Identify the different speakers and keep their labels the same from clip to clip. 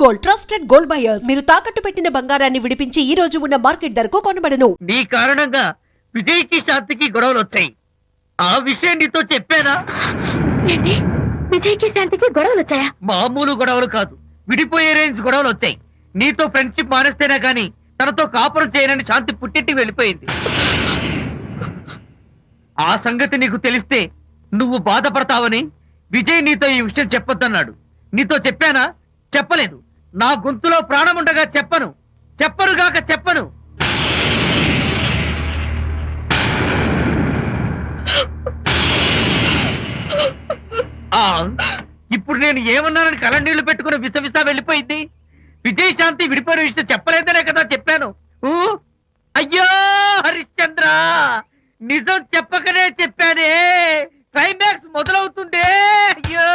Speaker 1: Gold, trusted gold buyers. మీరు తాకట్టు పెట్టిన బంగారాన్ని విడిపించి ఈ రోజు ఉన్న మార్కెట్ ధరకు కొనబడను.
Speaker 2: నీ కారణంగా విజయ్కి శాంతికి గొడవలు వచ్చాయి. ఆ విషయం నీతో చెప్పానా?
Speaker 3: ఏంటి, విజయ్కి శాంతికి గొడవలు వచ్చాయా?
Speaker 2: మామూలు గొడవలు కాదు, విడిపోయే రేంజ్ గొడవలు వచ్చాయి. నీతో ఫ్రెండ్షిప్ మానేస్తేనే గాని తనతో కాపురం చేయనని శాంతి పుట్టింటికి వెళ్ళిపోయింది. ఆ సంగతి నీకు తెలిస్తే నువ్వు బాధపడతావని విజయ్ నీతో ఈ విషయం చెప్పొద్దన్నాడు. నీతో చెప్పానా? చెప్పలేదు. నా గొంతులో ప్రాణముండగా చెప్పను, చెప్పనుగాక చెప్పను. ఇప్పుడు నేను ఏమన్నానని కళ్ళనీళ్లు పెట్టుకుని విసవిసా వెళ్ళిపోయింది. విజయ్ శాంతి విడిపోయిన విషయం చెప్పలేదనే కదా చెప్పాను. అయ్యో హరిశ్చంద్ర, నిజం చెప్పకనే చెప్పానే. క్లైమాక్స్ మొదలవుతుందే. అయ్యో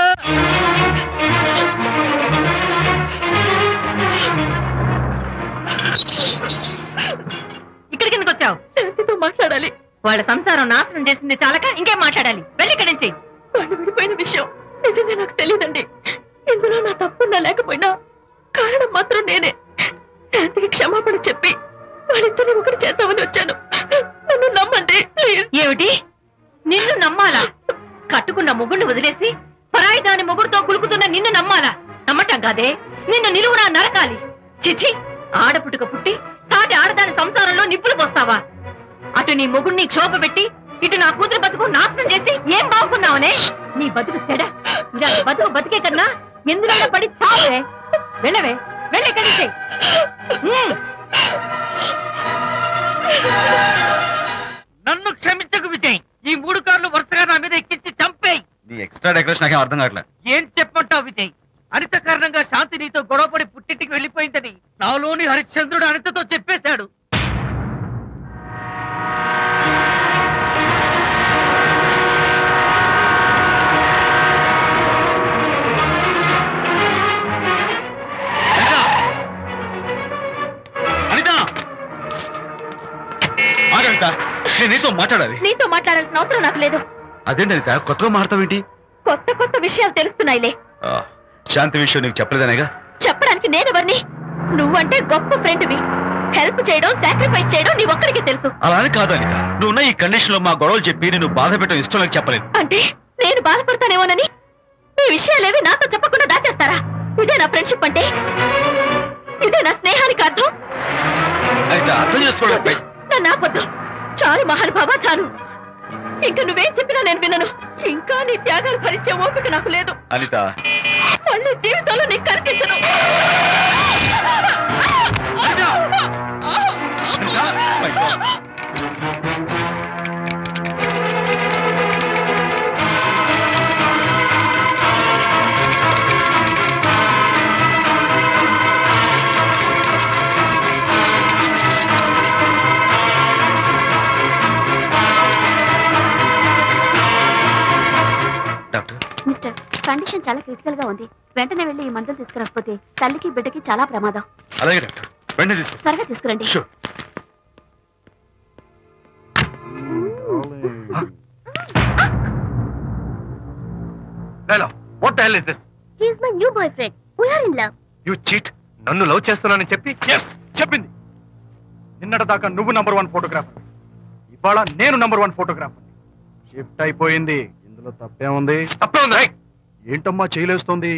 Speaker 3: ఇక్కడికి ఎందుకు వచ్చావు? శాంతితో మాట్లాడాలి. వాళ్ళ సంసారం నాశనం చేసింది చాలక ఇంకేం మాట్లాడాలి? వెళ్ళి ఇక్కడి నుంచి. వాళ్ళు విడిపోయిన విషయం నిజంగా నాకు తెలియదండి. ఇందులో నా తప్పున్నా లేకపోయినా కారణం మాత్రం నేనే. శాంతికి క్షమాపణ చెప్పి వాళ్ళిద్దరిని ఒకటి చేద్దామని వచ్చాను. నన్ను నమ్మండి. ఏమిటి, నిన్ను నమ్మాలా? కట్టుకున్న మొగుడిని వదిలేసి పరాయి దాని మొగుడుతో కులుకుతున్న నిన్ను నమ్మాలా? నమ్మటం కాదే, నిన్ను నిలువునా నరకాలి. చిచి, ఆడపుట్టుక పుట్టి సాటి ఆడదాని సంసారంలో నిప్పులు పోస్తావా? అటు నీ మొగుడిని క్షోభ పెట్టి ఇటు నా కూతురు బతుకు నాశనం చేసి ఏం బాగుకుందామనే? నీ బతుకు చెడ. ఇలాంటి బతుకు బతికే కన్నా ఎందులో పడి చావే. వెళ్ళవే, వెళ్ళెక్కడి.
Speaker 2: నన్ను క్షమించకు విజయ్. ఈ 3 కార్లు వరుసగా నా మీద ఎక్కించి చంపేయి.
Speaker 4: నీ ఎక్స్ట్రా డెకరేషన్ నాకేం అర్థం కావట్లేదు.
Speaker 2: ఏం చెప్పంటావు విజయ్? అనిత కారణంగా శాంతి నీతో గొడవపడి పుట్టింటికి వెళ్ళిపోయిందని నాలోని హరిశ్చంద్రుడు అనితతో చెప్పేశాడు.
Speaker 4: నేను నీతో మాట్లాడాలి.
Speaker 3: నీతో మాట్లాడాల్సిన అవసరం నాకు లేదు.
Speaker 4: అదేంటి అనిత, కొత్తగా మాట్లాడతావేంటి?
Speaker 3: కొత్త కొత్త విషయాలు తెలుస్తున్నాయిలే.
Speaker 4: శాంతి విషయం నీకు చెప్పలేదనేగా?
Speaker 3: చెప్పడానికి నేనెవరిని? నువ్వంటే గొప్ప ఫ్రెండ్వి. హెల్ప్ చేయడం, సాక్రిఫైస్ చేయడం నీ ఒక్కడికి తెలుసు.
Speaker 4: అలానే కాదు అనిత, నువ్వున్న ఈ కండిషన్ లో మా గొడవలు చెప్పి నేను బాధ పెట్టడం ఇష్టం నాకు చెప్పలేదు.
Speaker 3: అంటే నేను బాధపడతానేమోనని ఈ విషయాలేవి నాతో చెప్పకుండా దాచేస్తారా? ఇదే నా ఫ్రెండ్షిప్ అంటే? ఇదే నా స్నేహానికి అర్థం?
Speaker 4: అనిత, అర్థం చేసుకోవడం.
Speaker 3: నన్ను ఆపొద్దు. చాలు మహానుభావా, చాలు. ఇంకా నువ్వేం చెప్పినా నేను వినను. ఇంకా నీ త్యాగాలు భరించే ఓపిక నాకు లేదు.
Speaker 4: అనిత,
Speaker 3: మళ్ళీ జీవితంలో నీకు కనిపించను. మిస్టర్, కండిషన్ చాలా క్రిటికల్ గా ఉంది. వెంటనే వెళ్ళి ఈ మందులు తీసుకురాకపోతే తల్లికి బిడ్డకి చాలా ప్రమాదం.
Speaker 4: అలాగే డాక్టర్, వెంటనే తీసుకో.
Speaker 3: త్వరగా తీసుకురండి.
Speaker 4: What the hell is this?
Speaker 3: He is my new boyfriend. We are in love.
Speaker 4: You cheat. నన్ను లవ్ చేస్తున్నానని చెప్పి చెప్పింది.
Speaker 5: నిన్నటిదాకా నువ్వు నంబర్ 1 ఫోటోగ్రాఫర్, ఇవాళ నేను నంబర్ 1 ఫోటోగ్రాఫర్. షిఫ్ట్ అయిపోయింది. ఇందులో తప్పే ఉంది? ఏంటమ్మా చేయలేస్తోంది?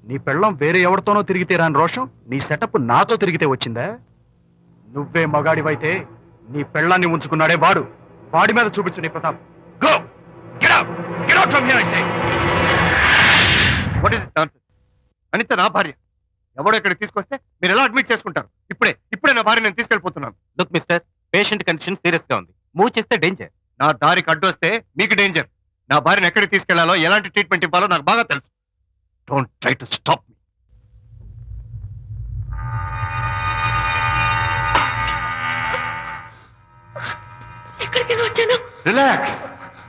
Speaker 5: నీ పెళ్ళం వేరే ఎవరితోనో తిరిగితే రాని రోషం నీ సెటప్ నాతో తిరిగితే వచ్చిందా? నువ్వే మగాడివైతే నీ పెళ్ళాన్ని ఉంచుకున్నాడే వాడు, వాడి మీద చూపించు నీ Pratap. Go! Get out! Get out from here, I say!
Speaker 4: What is this nonsense? Anitha నా భార్య. ఎవడో ఇక్కడికి తీసుకొస్తే మీరు ఎలా అడ్మిట్ చేసుకుంటారు? ఇప్పుడే నా భార్య నేను తీసుకెళ్ళిపోతున్నాను. Look mister, patient condition serious గా ఉంది. మూవ్ చేస్తే డేంజర్. నా దారికి అడ్డు వస్తే మీకు డేంజర్. నా భార్యను ఎక్కడికి తీసుకెళ్లాలో, ఎలాంటి ట్రీట్మెంట్ ఇవ్వాలో నాకు బాగా తెలుసు. Don't try to stop me.
Speaker 3: ఎక్కడికి వచ్చాను?
Speaker 4: రిలాక్స్.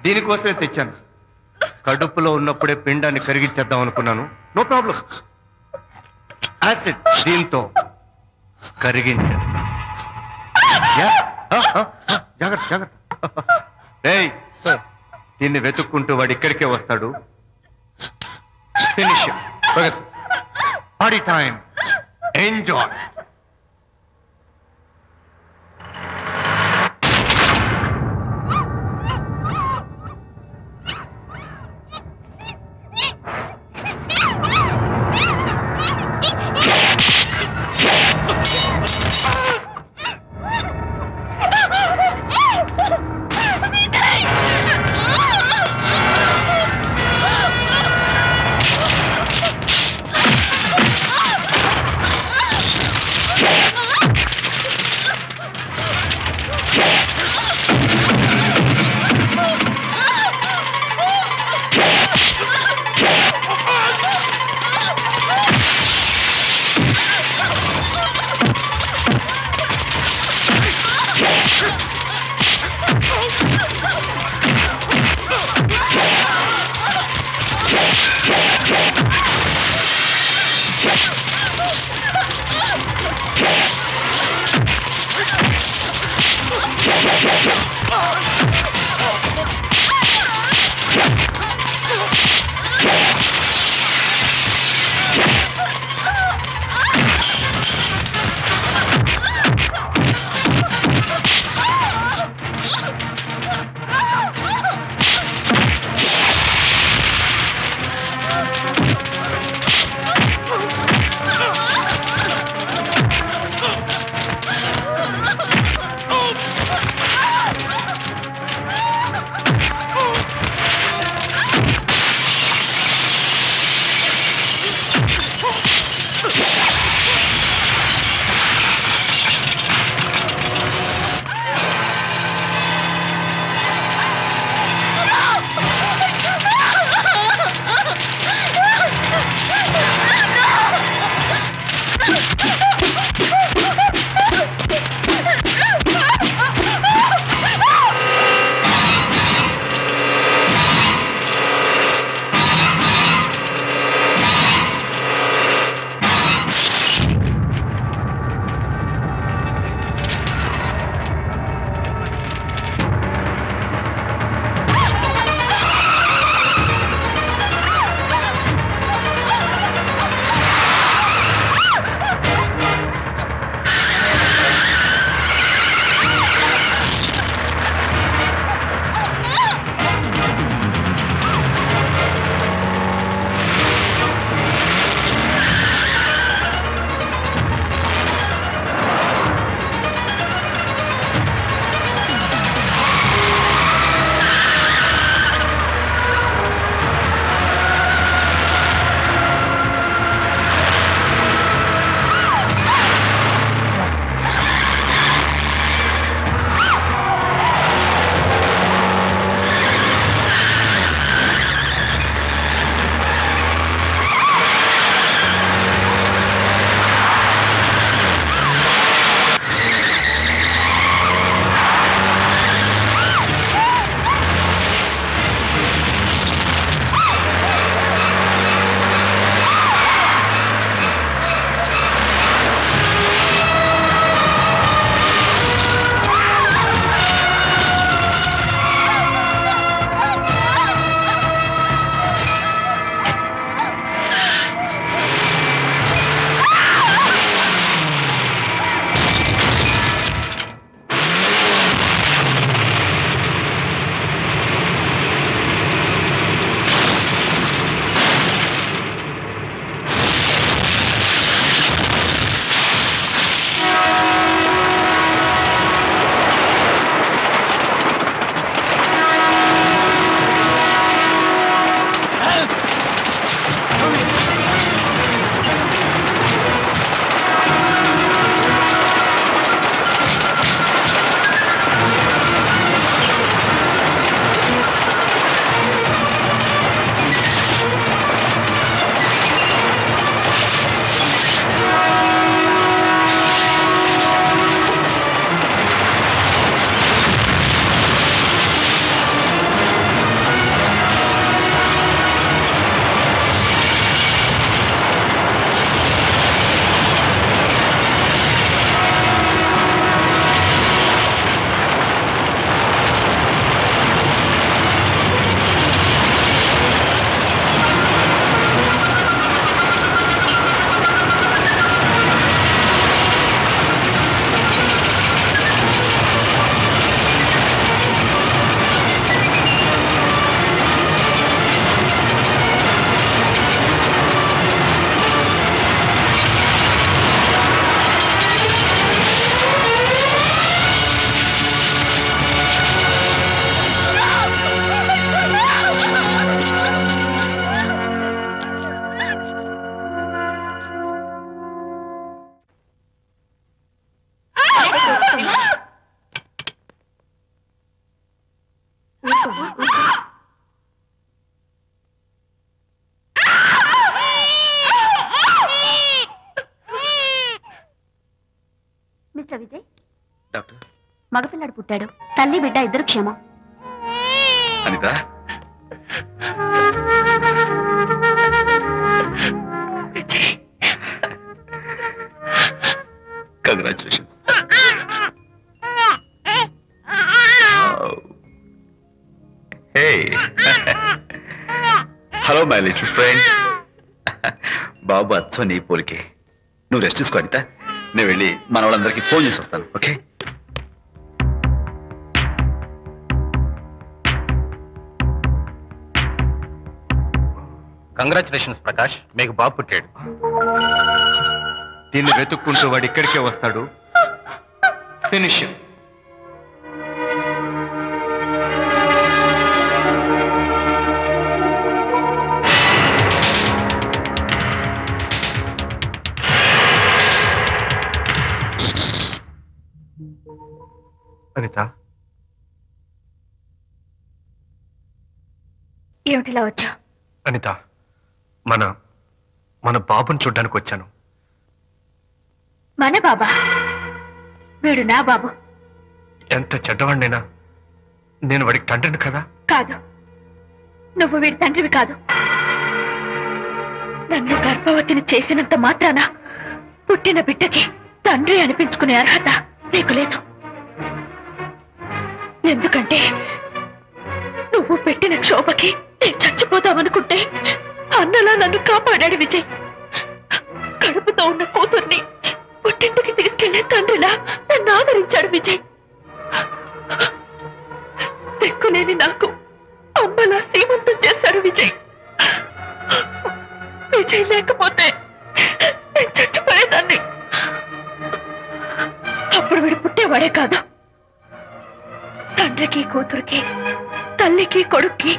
Speaker 4: దీనికోసమే తెచ్చాను. కడుపులో ఉన్నప్పుడే పిండాన్ని కరిగించేద్దాం అనుకున్నాను. No problem. యాసిడ్ దీంతో కరిగించేస్తా. జాగ్రత్త జాగ్రత్త. దీన్ని వెతుక్కుంటూ వాడు ఇక్కడికే వస్తాడు. ఫినిష్. Body time. ఎంజాయ్.
Speaker 6: ఏమిట్రా విజయ్?
Speaker 4: డాక్టర్
Speaker 6: మగపిల్లాడు పుట్టాడు. తల్లి బిడ్డ ఇద్దరు క్షేమం.
Speaker 4: Anitha congratulations. Hello my little friend. బాబు అచ్చో నీ పోలికే. నువ్వు రెస్ట్ తీసుకో అనిత. నేను వెళ్ళి మన వాళ్ళందరికీ ఫోన్ చేసి వస్తాను. ఓకే?
Speaker 5: కంగ్రాచులేషన్స్ ప్రకాష్, మీకు బాబు పుట్టాడు.
Speaker 4: దీన్ని వెతుక్కుంటూ వాడు ఇక్కడికే వస్తాడు. ఫినిష్.
Speaker 5: అనిత,
Speaker 6: ఏమిటిలా వచ్చా?
Speaker 5: అనిత, మన బాబుని చూడ్డానికి వచ్చాను.
Speaker 6: మన బాబా? వీడు నా బాబు.
Speaker 5: ఎంత చెడ్డవాడినైనా నేను వాడికి తండ్రిని కదా.
Speaker 6: కాదు, నువ్వు వీడి తండ్రివి కాదు. నన్ను గర్భవతిని చేసినంత మాత్రాన పుట్టిన బిడ్డకి తండ్రి అనిపించుకునే అర్హత నీకు లేదు. ఎందుకంటే నువ్వు పెట్టిన క్షోభకి నేను చచ్చిపోతావనుకుంటే అన్నలా నన్ను కాపాడాడు విజయ్. కడుపుతో ఉన్న కూతుర్ని పుట్టింటికి తీసుకెళ్లే తండ్రిలా నన్ను ఆదరించాడు విజయ్. దిక్కులేని నాకు అమ్మలా సీమంతం చేశాడు విజయ్. విజయ్ లేకపోతే నేను చచ్చిపోయేదాన్ని. అప్పుడు వీడు పుట్టేవాడే కాదు. తండ్రికి కూతురికి, తల్లికి కొడుక్కి,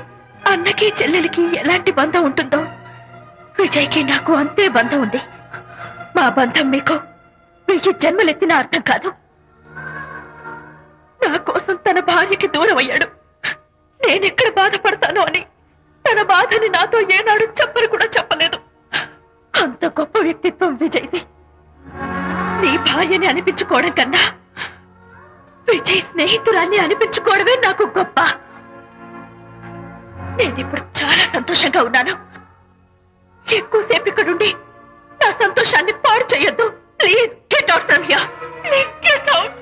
Speaker 6: అన్నకి చెల్లెలికి ఎలాంటి బంధం ఉంటుందో విజయ్కి నాకు అంతే బంధం ఉంది. మా బంధం మీకు 1000 జన్మలెత్తిన అర్థం కాదు. నా కోసం తన భార్యకి దూరం అయ్యాడు. నేనెక్కడ బాధపడతానో అని తన బాధని నాతో ఏనాడు చెప్పరు కూడా చెప్పలేదు. అంత గొప్ప వ్యక్తిత్వం విజయ్ది. నీ భార్యని అనిపించుకోవడం కన్నా విజయ్ స్నేహితురాన్ని అనిపించుకోవడమే నాకు గొప్ప. నేనిప్పుడు చాలా సంతోషంగా ఉన్నాను. ఎక్కువసేపు ఇక్కడుండి నా సంతోషాన్ని పాడు చేయొద్దు. Please get out from here. Please get out.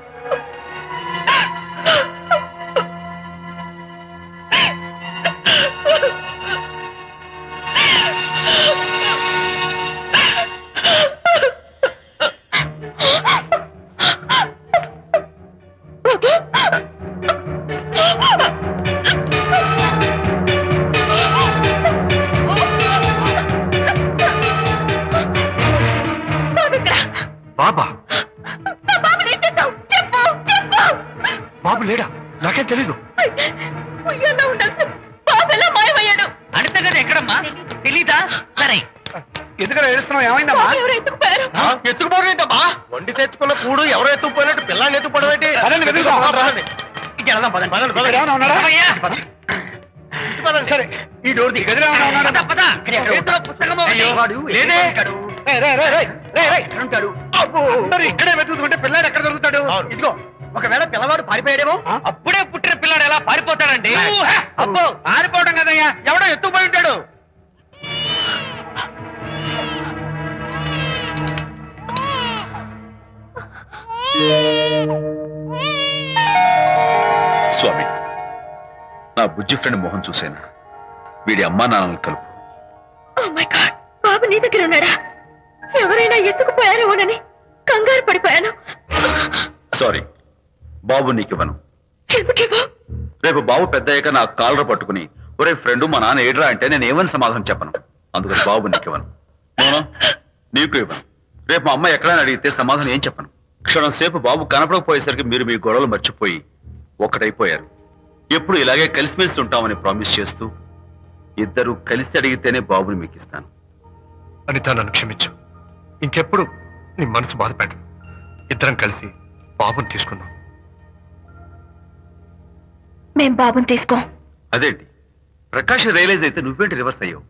Speaker 5: బాబా? బాబు లేడా? నాకేం తెలీదు.
Speaker 2: అనిత గారు ఎక్కడమ్మా? తెలీదా? సరే,
Speaker 5: ఎందుకలా ఏడుస్తున్నావు? ఏమైందమ్మా?
Speaker 4: ఎత్తుకుపోవడం ఏంటమ్మా? వండి తెచ్చుకున్న కూడు ఎవరో ఎత్తుకుపోయినట్టు పిల్లాన్ని ఎత్తుకుపోవడం ఏంటి?
Speaker 5: సరే, ఈ డోర్ ది గదిలో
Speaker 2: పద, పద. చేతిలో పుస్తకం ఒకటి.
Speaker 4: లేదే.
Speaker 2: ఉంటాడు.
Speaker 4: ఇక్కడే వెతుకుంటే పిల్లాడు ఎక్కడ దొరుకుతాడు?
Speaker 2: ఇదిగో, ఒకవేళ పిల్లవాడు పారిపోయాడేమో. అప్పుడే పుట్టిన పిల్లాడు ఎలా పారిపోతాడండి?
Speaker 4: అబ్బో, పారిపోవడం కదయ్యా, ఎవడో ఎత్తుకుపోయి ఉంటాడు.
Speaker 7: స్వామి, నా బుజ్జి ఫ్రెండ్ మోహన్ చూసేనా? వీడి అమ్మా నాన్నలు కలుపు.
Speaker 6: Oh my God, బాబు నీ దగ్గర ఉన్నాడా? ఎవరైనా ఎత్తుకుపోయారేమోనని కంగారు పడిపోయాను.
Speaker 7: సారీ, బాబు నీకివ్వను.
Speaker 6: ఎందుకివ్వు?
Speaker 7: రేపు బాబు పెద్ద అయ్యాక నా కాలర్ పట్టుకుని ఒరే ఫ్రెండ్ మా నాన్న ఏడ్రా అంటే నేను ఏమని సమాధానం చెప్పను. అందుకని బాబు నీకివ్వను. అవునా? నీకు ఇవ్వను. రేపు మా అమ్మ ఎక్కడైనా అడిగితే సమాధానం ఏం చెప్పను. క్షణం సేపు బాబు కనపడకపోయేసరికి మీరు మీ గొడవలు మర్చిపోయి ఒక్కటైపోయారు. ఎప్పుడు ఇలాగే కలిసిమెలిసి ఉంటామని ప్రామిస్ చేస్తూ ఇద్దరు కలిసి అడిగితేనే బాబుని మీకు ఇస్తాను.
Speaker 5: అనిత, నన్ను క్షమించు. ఇంకెప్పుడు నీ మనసు బాధ పెట్టను. ఇద్దరం కలిసి బాబుని తీసుకుందాం.
Speaker 6: మేం బాబుని తీసుకో.
Speaker 7: అదేంటి ప్రకాష్ రియలైజ్ అయితే నువ్వేంటి రివర్స్ అయ్యావు?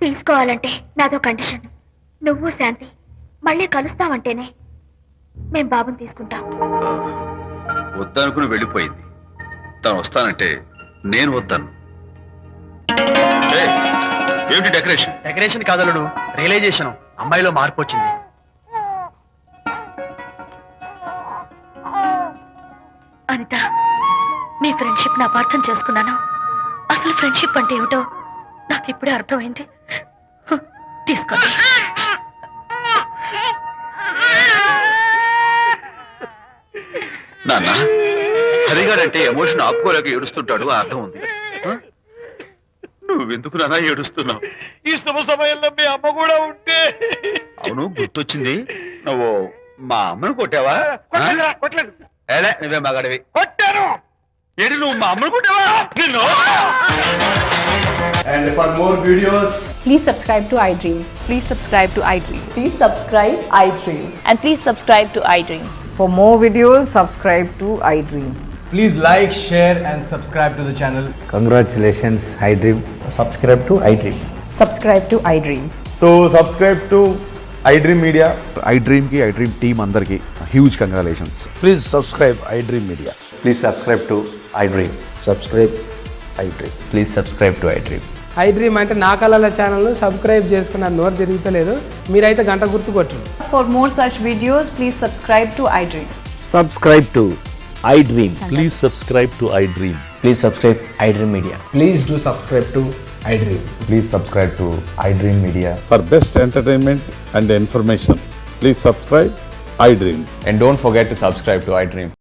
Speaker 6: తీసుకోవాలంటే నాదో కండిషన్. నువ్వు శాంతి మళ్ళీ కలుస్తావంటేనే.
Speaker 3: మేము బాబుని తీసుకుంటాం.
Speaker 7: వద్దనుకుని వెళ్ళిపోయింది. తను వస్తానంటే నేను వద్దాను. ఏయ్, ఏమిటి డెకరేషన్?
Speaker 5: Decoration కాదలుడు, realisation. అమ్మాయిలో మార్పు వచ్చింది.
Speaker 3: అనిత, మీ ఫ్రెండ్షిప్ ని అపార్థం చేసుకున్నాను. అసలు ఫ్రెండ్షిప్ అంటే ఏమిటో నాకు ఇప్పుడే అర్థమైంది. తీసుకోండి.
Speaker 7: నాన్న, హరిగాడంటే ఎమోషన్ ఆపుకోలేక ఏడుస్తుంటాడు, ఆ అర్థం ఉంది. ఆ? నువ్వెందుకు నాన్న ఏడుస్తున్నావు?
Speaker 5: ఈ శుభ సమయంలో మీ అమ్మ కూడా ఉంటే.
Speaker 7: అవును, గుర్తొచ్చింది. నువ్వు మా అమ్మను కొట్టావా?
Speaker 5: కొట్టలేదు.
Speaker 7: ఏలే, నువ్వే మగాడివి.
Speaker 5: కొట్టాను.
Speaker 7: ఏడు, నువ్వు మా అమ్మను కొట్టావా? నిన్ను.
Speaker 8: And for more videos,
Speaker 6: Please subscribe to iDream.
Speaker 9: Please subscribe to iDream.
Speaker 6: Please subscribe iDream.
Speaker 9: And please subscribe to iDream.
Speaker 6: For more videos, subscribe to iDream.
Speaker 8: please like, share, and subscribe to the channel.
Speaker 10: Congratulations, iDream.
Speaker 8: Subscribe to iDream.
Speaker 6: Subscribe to iDream.
Speaker 8: So subscribe to iDream Media.
Speaker 11: iDream team అందరికి huge congratulations.
Speaker 10: Please subscribe iDream Media.
Speaker 8: Please subscribe to iDream.
Speaker 10: Subscribe iDream.
Speaker 8: Please subscribe to iDream.
Speaker 12: iDream అంటే నా కళల ఛానల్ను subscribe చేసుకున్న నోరు తిరుగుతలేదు. మీరైతే గంట గుర్తు కొట్టండి.
Speaker 9: For more such videos, please subscribe to iDream.
Speaker 10: Subscribe to iDream.
Speaker 11: Please subscribe to iDream.
Speaker 8: Please subscribe iDream Media. Please do subscribe to iDream.
Speaker 11: Please subscribe to iDream Media.
Speaker 10: For best entertainment and information, please subscribe iDream.
Speaker 11: And don't forget to subscribe to iDream.